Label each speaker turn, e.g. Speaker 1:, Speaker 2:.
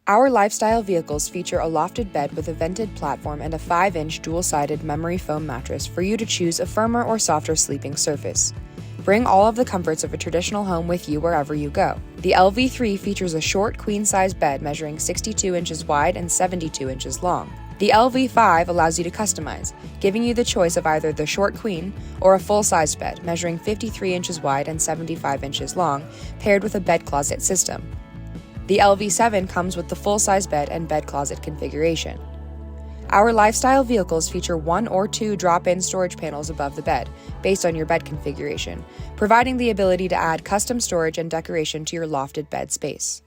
Speaker 1: Our lifestyle vehicles feature a lofted bed with a vented platform and a 5-inch dual-sided memory foam mattress for you to choose a firmer or softer sleeping surface. Bring all of the comforts of a traditional home with you wherever you go. The LV3 features a short queen-size bed measuring 62 inches wide and 72 inches long. The LV5 allows you to customize, giving you the choice of either the short queen or a full-size bed measuring 53 inches wide and 75 inches long, paired with a bed closet system. The LV7 comes with the full-size bed and bed closet configuration. Our lifestyle vehicles feature 1 or 2 drop-in storage panels above the bed, based on your bed configuration, providing the ability to add custom storage and decoration to your lofted bed space.